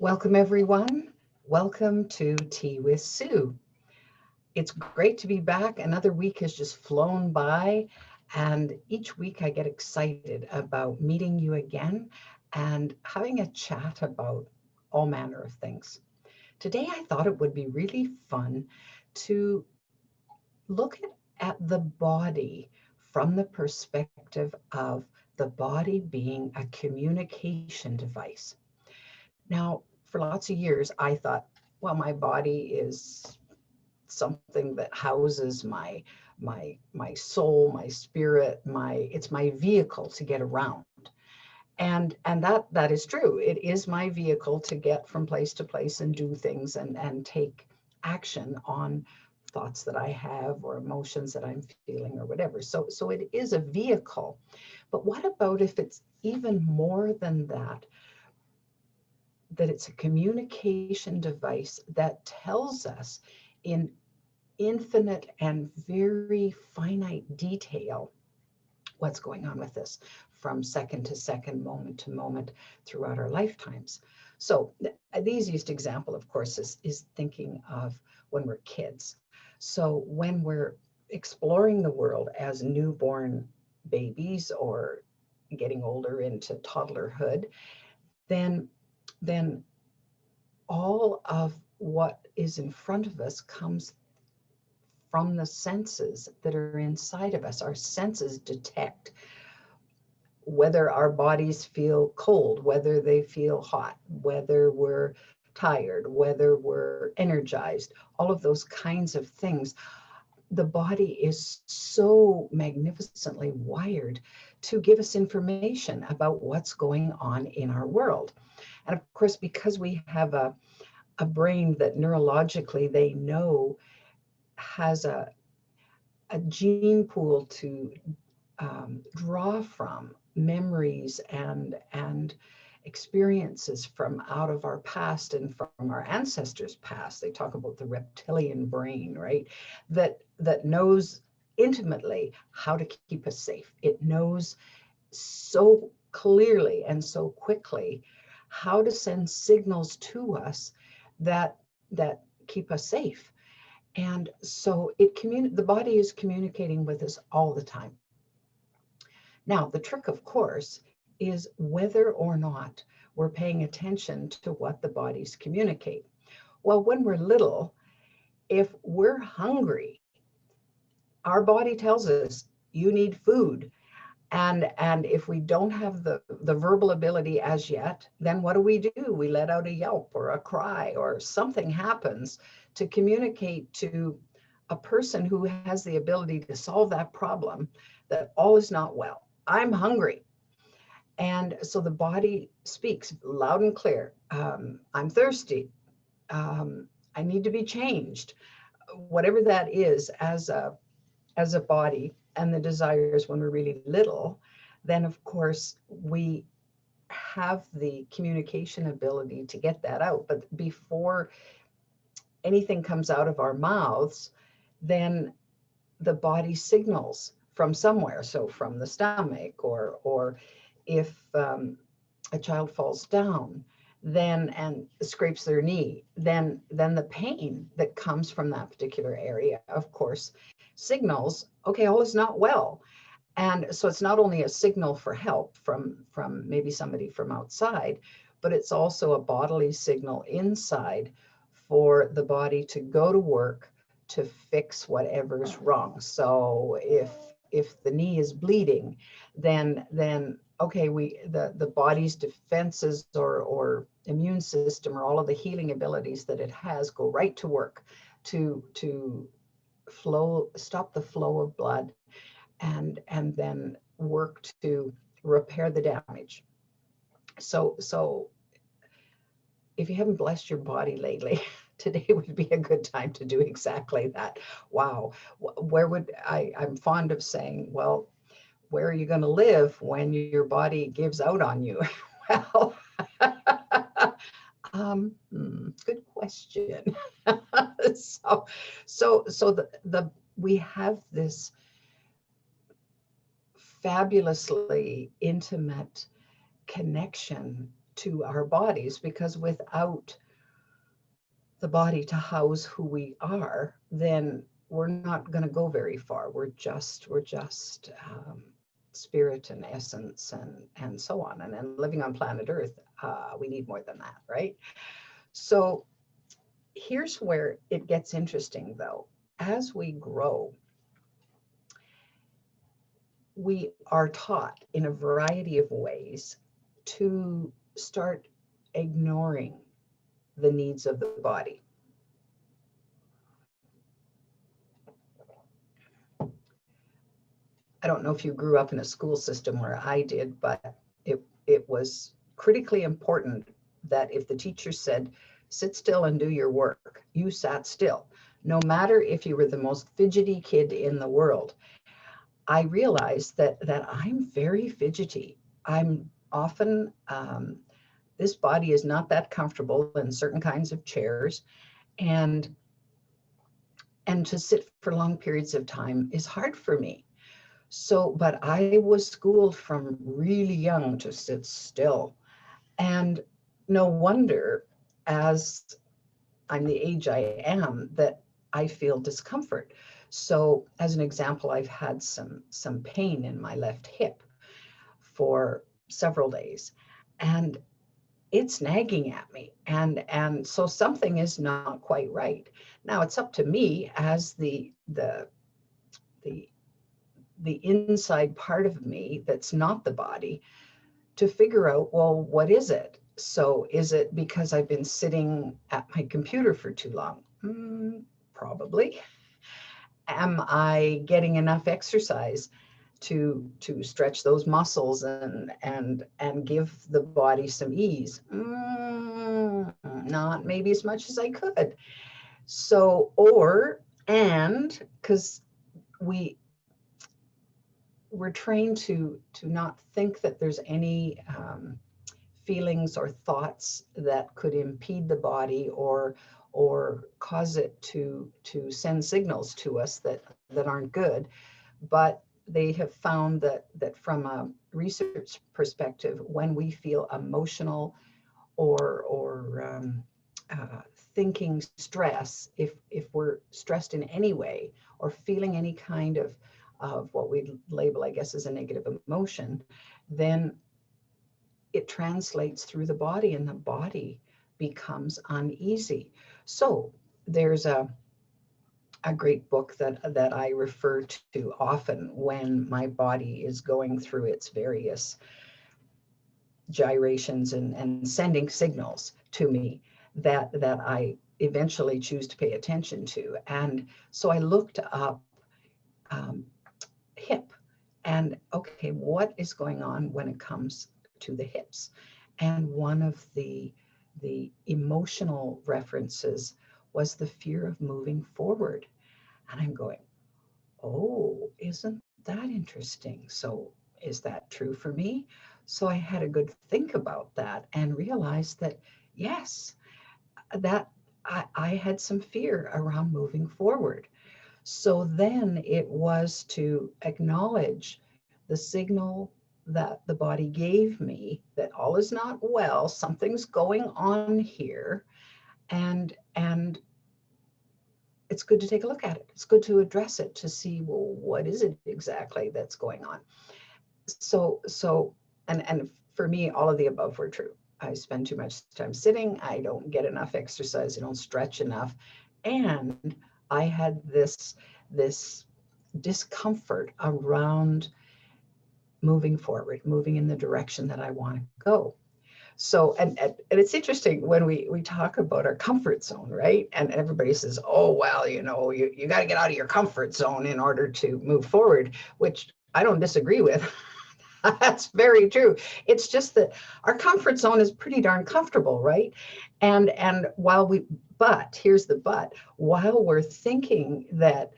Welcome, everyone. Welcome to Tea with Sue. It's great to be back. Another week has just flown by, and each week I get excited about meeting you again and having a chat about all manner of things. Today, I thought it would be really fun to look at the body from the perspective of the body being a communication device. Now, for lots of years, I thought, well, my body is something that houses my soul, my spirit, it's my vehicle to get around. And that is true. It is my vehicle to get from place to place and do things and take action on thoughts that I have or emotions that I'm feeling or whatever. So it is a vehicle. But what about if it's even more than that? That it's a communication device that tells us in infinite and very finite detail what's going on with us from second to second, moment to moment throughout our lifetimes. So the easiest example, of course, is thinking of when we're kids. So when we're exploring the world as newborn babies or getting older into toddlerhood, then then all of what is in front of us comes from the senses that are inside of us. Our senses detect whether our bodies feel cold, whether they feel hot, whether we're tired, whether we're energized, all of those kinds of things. The body is so magnificently wired to give us information about what's going on in our world. And of course, because we have a brain that neurologically they know has a gene pool to draw from memories and experiences from out of our past and from our ancestors' past. They talk about the reptilian brain, right? That knows intimately how to keep us safe. It knows so clearly and so quickly how to send signals to us that keep us safe. And so the body is communicating with us all the time. Now, the trick, of course, is whether or not we're paying attention to what the bodies communicate. Well, when we're little, if we're hungry, our body tells us you need food. And if we don't have the verbal ability as yet, then what do? We let out a yelp or a cry or something happens to communicate to a person who has the ability to solve that problem that all is not well. I'm hungry. And so the body speaks loud and clear. I'm thirsty. I need to be changed. Whatever that is as a body and the desires when we're really little, then of course we have the communication ability to get that out. But before anything comes out of our mouths, then the body signals from somewhere. So from the stomach, or if a child falls down, then and scrapes their knee, then the pain that comes from that particular area, of course, signals, okay, all is not well. And so it's not only a signal for help from maybe somebody from outside, but it's also a bodily signal inside for the body to go to work to fix whatever's wrong. So if the knee is bleeding, then okay, the body's defenses or immune system or all of the healing abilities that it has go right to work to stop the flow of blood and then work to repair the damage. So if you haven't blessed your body lately, today would be a good time to do exactly that. Wow. Where would I'm fond of saying, well, where are you going to live when your body gives out on you? Well, good question. So the we have this fabulously intimate connection to our bodies, because without the body to house who we are, then we're not going to go very far. We're just spirit and essence and so on. And then living on planet Earth, we need more than that, right? So here's where it gets interesting, though. As we grow, we are taught in a variety of ways to start ignoring the needs of the body. I don't know if you grew up in a school system where I did, but it was critically important that if the teacher said, sit still and do your work, you sat still. No matter if you were the most fidgety kid in the world. I realized that I'm very fidgety. I'm often, this body is not that comfortable in certain kinds of chairs, and to sit for long periods of time is hard for me. So, but I was schooled from really young to sit still. And no wonder, as I'm the age I am, that I feel discomfort. So as an example, I've had some pain in my left hip for several days, and it's nagging at me. And so something is not quite right. Now it's up to me as the inside part of me that's not the body to figure out, well, what is it? So is it because I've been sitting at my computer for too long? Probably. Am I getting enough exercise to stretch those muscles and give the body some ease? Not maybe as much as I could. So, because we're trained to not think that there's any feelings or thoughts that could impede the body or cause it to send signals to us that aren't good. But they have found that from a research perspective, when we feel emotional or thinking stress, if we're stressed in any way or feeling any kind of what we label, I guess, as a negative emotion, then it translates through the body and the body becomes uneasy. So there's a great book that I refer to often when my body is going through its various gyrations and sending signals to me that I eventually choose to pay attention to. And so I looked up hip and, okay, what is going on when it comes to the hips? And one of the emotional references was the fear of moving forward. And I'm going, oh, isn't that interesting? So is that true for me? So I had a good think about that and realized that, yes, that I had some fear around moving forward. So then it was to acknowledge the signal that the body gave me that all is not well, something's going on here, and it's good to take a look at it. It's good to address it, to see, well, what is it exactly that's going on? So and for me, all of the above were true. I spend too much time sitting. I don't get enough exercise. I don't stretch enough. And I had this discomfort around moving forward, moving in the direction that I want to go. So, and it's interesting when we talk about our comfort zone, right? And everybody says, oh, well, you got to get out of your comfort zone in order to move forward, which I don't disagree with. That's very true. It's just that our comfort zone is pretty darn comfortable, right? And but here's the but, while we're thinking that,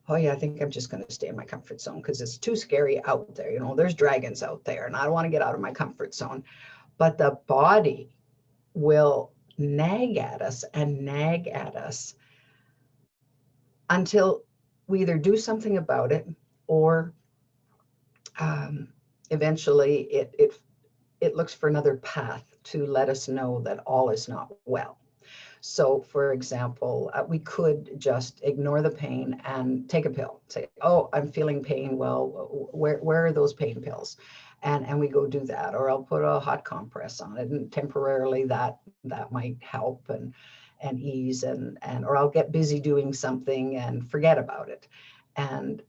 oh yeah, I think I'm just going to stay in my comfort zone because it's too scary out there. There's dragons out there and I don't want to get out of my comfort zone. But the body will nag at us until we either do something about it or eventually it it looks for another path to let us know that all is not well. So, for example, we could just ignore the pain and take a pill. Say, "Oh, I'm feeling pain. Well, where are those pain pills?" And we go do that. Or I'll put a hot compress on it, and temporarily that might help and ease, and or I'll get busy doing something and forget about it. And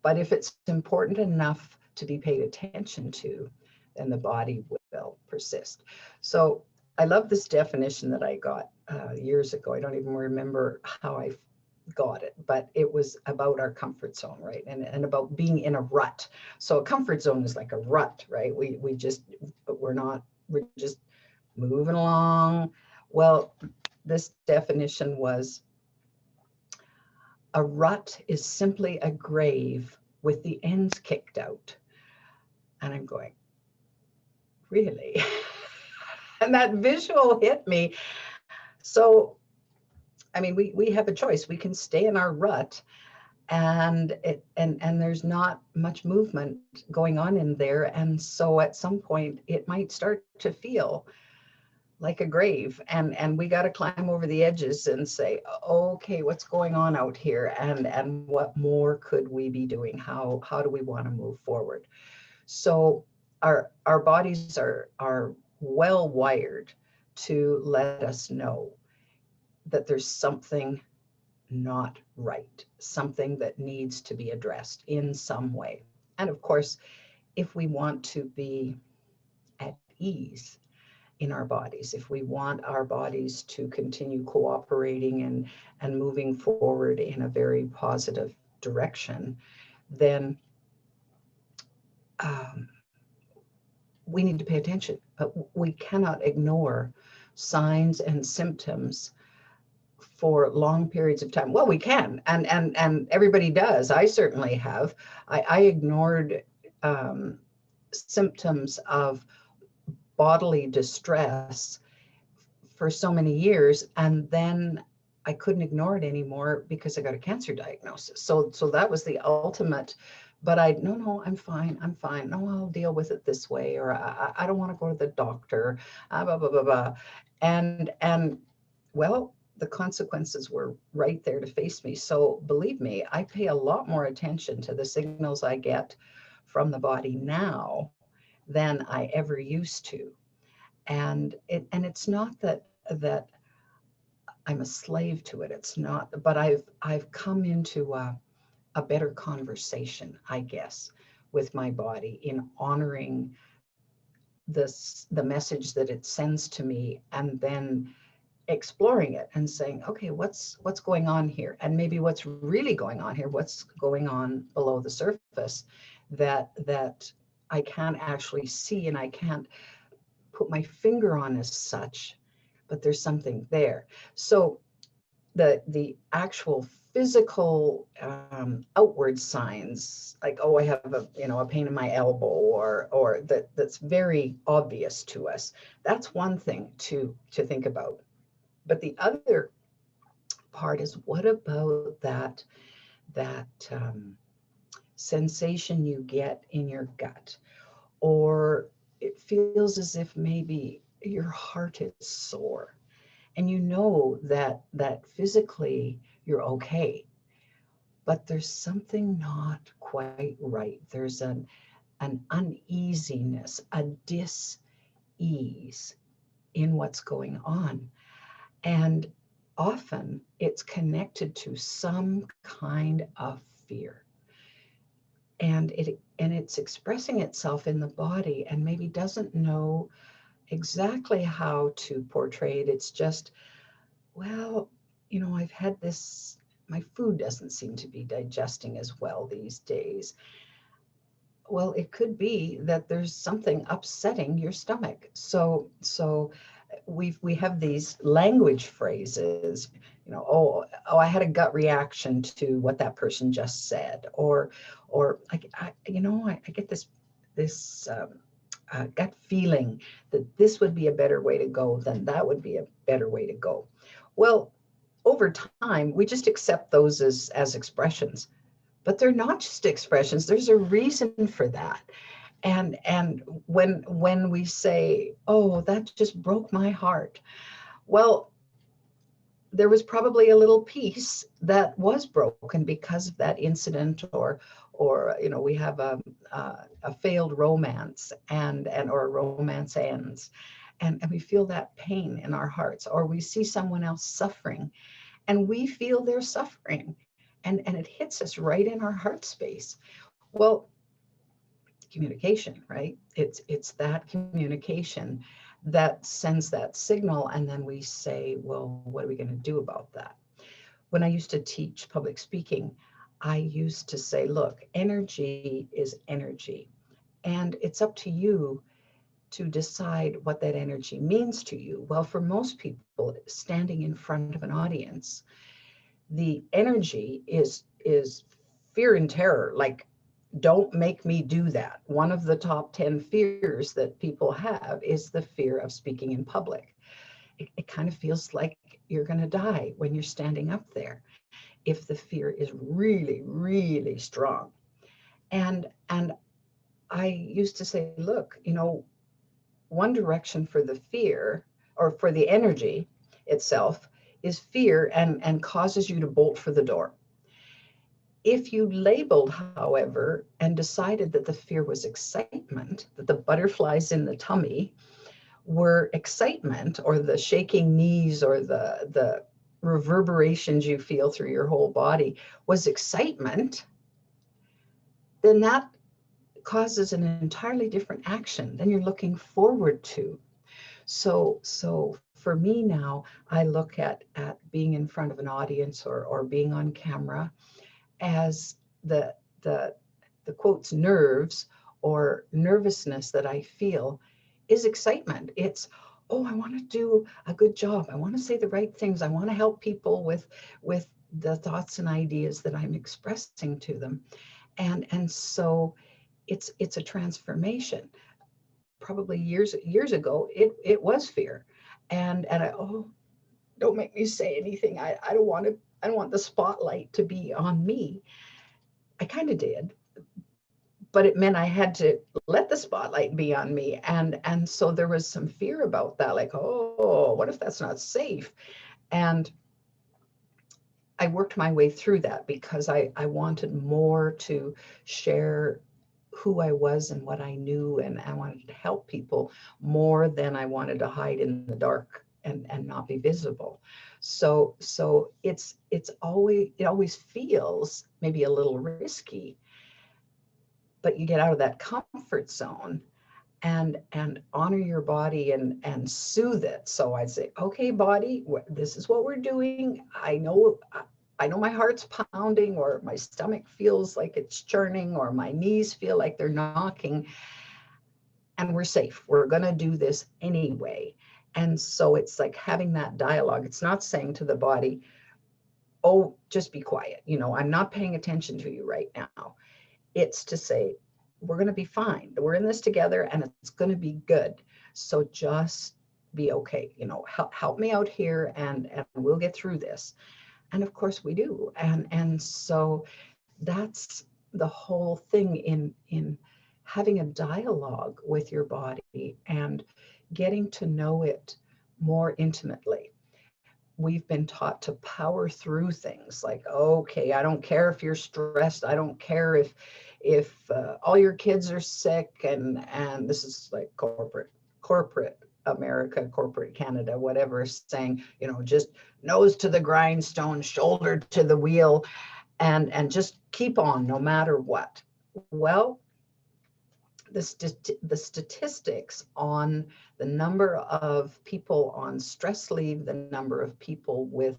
but if it's important enough to be paid attention to, then the body will persist. So I love this definition that I got years ago. I don't even remember how I got it, but it was about our comfort zone, right? And about being in a rut. So a comfort zone is like a rut, right? We're just moving along. Well, this definition was, a rut is simply a grave with the ends kicked out. And I'm going, really? And that visual hit me. So, I mean, we have a choice. We can stay in our rut, and there's not much movement going on in there. And so at some point it might start to feel like a grave, and we got to climb over the edges and say, okay, what's going on out here, and what more could we be doing? How do we want to move forward? So our bodies are well wired to let us know that there's something not right, something that needs to be addressed in some way. And of course, if we want to be at ease in our bodies, if we want our bodies to continue cooperating and moving forward in a very positive direction, then we need to pay attention. We cannot ignore signs and symptoms for long periods of time. Well, we can, and everybody does. I certainly have. I ignored symptoms of bodily distress for so many years, and then I couldn't ignore it anymore because I got a cancer diagnosis. So that was the ultimate. But no, I'm fine. No, I'll deal with it this way, or I don't want to go to the doctor. Blah, blah, blah, blah. And well, the consequences were right there to face me. So believe me, I pay a lot more attention to the signals I get from the body now than I ever used to. And it's not that I'm a slave to it. It's not, but I've come into a better conversation, I guess, with my body in honoring the message that it sends to me, and then exploring it and saying, okay, what's going on here? And maybe what's really going on here, what's going on below the surface that I can't actually see and I can't put my finger on as such, but there's something there. So the actual physical outward signs, like, oh, I have a pain in my elbow, or that's very obvious to us. That's one thing to think about. But the other part is, what about that sensation you get in your gut, or it feels as if maybe your heart is sore, and you know that physically you're okay, but there's something not quite right. There's an uneasiness, a dis-ease in what's going on. And often it's connected to some kind of fear. And it's expressing itself in the body, and maybe doesn't know exactly how to portray it. It's just, well, I've had this, my food doesn't seem to be digesting as well these days. Well, it could be that there's something upsetting your stomach. So we have these language phrases, oh, I had a gut reaction to what that person just said, or I get this gut feeling that this would be a better way to go, then that would be a better way to go. Well, over time, we just accept those as expressions, but they're not just expressions. There's a reason for that. And when we say, oh, that just broke my heart, well, there was probably a little piece that was broken because of that incident, or we have a failed romance, and or a romance ends, and we feel that pain in our hearts, or we see someone else suffering and we feel their suffering, and it hits us right in our heart space. Well, communication, right? It's that communication that sends that signal, and then we say, well, what are we going to do about that? When I used to teach public speaking, I used to say, look, energy is energy, and it's up to you to decide what that energy means to you. Well, for most people standing in front of an audience, the energy is fear and terror, like, don't make me do that. One of the top 10 fears that people have is the fear of speaking in public. It kind of feels like you're going to die when you're standing up there if the fear is really, really strong. And I used to say, look, one direction for the fear, or for the energy itself, is fear, and causes you to bolt for the door. If you labeled, however, and decided that the fear was excitement, that the butterflies in the tummy were excitement, or the shaking knees, or the reverberations you feel through your whole body was excitement, then that causes an entirely different action than you're looking forward to. So for me now, I look at being in front of an audience, or being on camera, as the quotes nerves or nervousness that I feel is excitement. It's, oh, I want to do a good job. I want to say the right things. I want to help people with the thoughts and ideas that I'm expressing to them. And so it's a transformation. Probably years ago, it was fear. And I, oh, don't make me say anything. I don't want to, I don't want the spotlight to be on me. I kind of did, but it meant I had to let the spotlight be on me. And so there was some fear about that, like, oh, what if that's not safe? And I worked my way through that because I wanted more to share who I was and what I knew, and I wanted to help people more than I wanted to hide in the dark and not be visible. So it always feels maybe a little risky, but you get out of that comfort zone and honor your body and soothe it. So I'd say, okay, body, this is what we're doing. I know my heart's pounding, or my stomach feels like it's churning, or my knees feel like they're knocking, and we're safe. We're going to do this anyway. And so it's like having that dialogue. It's not saying to the body, oh, just be quiet. I'm not paying attention to you right now. It's to say, we're going to be fine. We're in this together, and it's going to be good. So just be okay. Help me out here, and we'll get through this. And of course we do. And so that's the whole thing in having a dialogue with your body and getting to know it more intimately. We've been taught to power through things like, okay, I don't care if you're stressed. I don't care if all your kids are sick, and this is like corporate America, corporate Canada, whatever, saying, just nose to the grindstone, shoulder to the wheel, and just keep on no matter what. Well, the statistics on the number of people on stress leave, the number of people with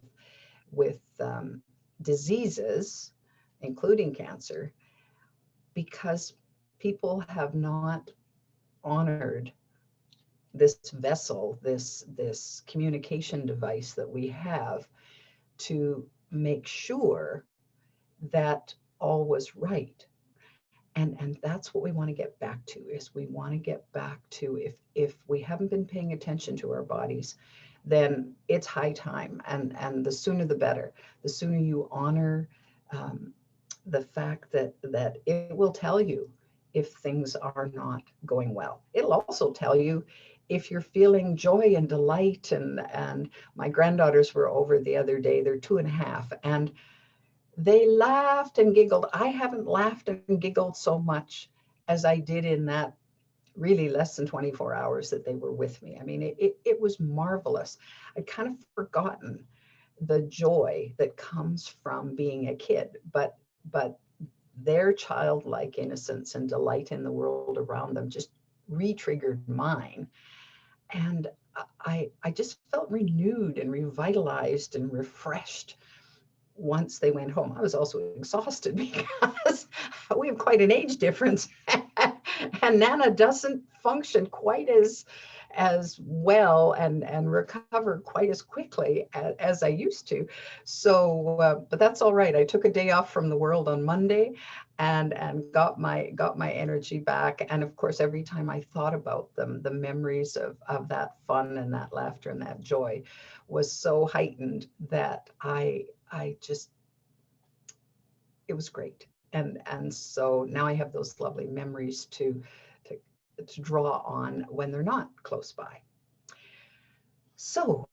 diseases, including cancer, because people have not honored this vessel, this communication device that we have to make sure that all was right. And that's what we want to get back to, is we want to get back to, if we haven't been paying attention to our bodies, then it's high time, and the sooner the better. The sooner you honor the fact that it will tell you if things are not going well. It'll also tell you if you're feeling joy and delight. And my granddaughters were over the other day, they're 2.5, and they laughed and giggled. I haven't laughed and giggled so much as I did in that really less than 24 hours that they were with me. I mean, it was marvelous. I'd kind of forgotten the joy that comes from being a kid, but their childlike innocence and delight in the world around them just re-triggered mine. And I just felt renewed and revitalized and refreshed once they went home. I was also exhausted because we have quite an age difference and Nana doesn't function quite as well and recover quite as quickly as I used to. So, but that's all right. I took a day off from the world on Monday and got my energy back. And of course, every time I thought about them, the memories of that fun and that laughter and that joy was so heightened that I just, it was great. And so now I have those lovely memories to draw on when they're not close by. So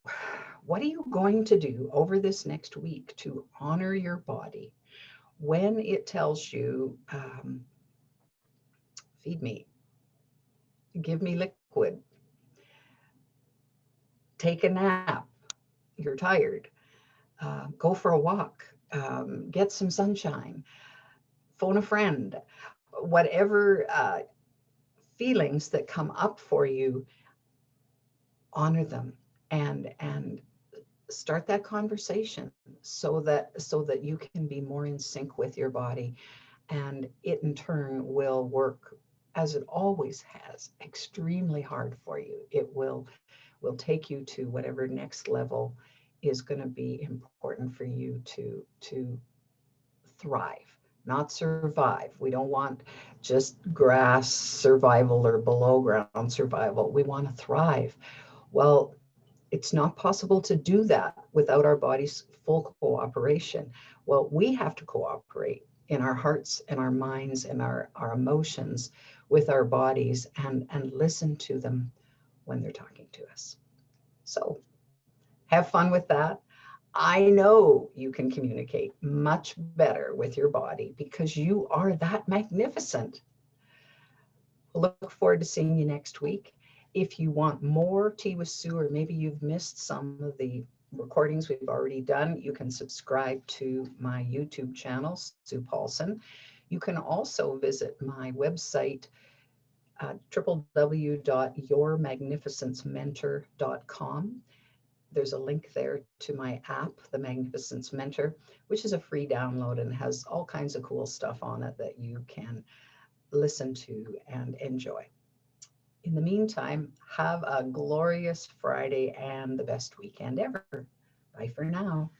what are you going to do over this next week to honor your body when it tells you, feed me, give me liquid, take a nap, you're tired, go for a walk, get some sunshine, phone a friend, whatever feelings that come up for you, honor them and start that conversation so that you can be more in sync with your body, and it in turn will work, as it always has, extremely hard for you. It will take you to whatever next level is going to be important for you to thrive, not survive. We don't want just grass survival or below ground survival. We want to thrive. Well, it's not possible to do that without our body's full cooperation. Well, we have to cooperate in our hearts and our minds and our emotions with our bodies and listen to them when they're talking to us. So have fun with that. I know you can communicate much better with your body because you are that magnificent. Look forward to seeing you next week. If you want more Tea with Sue, or maybe you've missed some of the recordings we've already done, you can subscribe to my YouTube channel, Sue Paulson. You can also visit my website, www.yourmagnificencementor.com. There's a link there to my app, The Magnificence Mentor, which is a free download and has all kinds of cool stuff on it that you can listen to and enjoy. In the meantime, have a glorious Friday and the best weekend ever. Bye for now.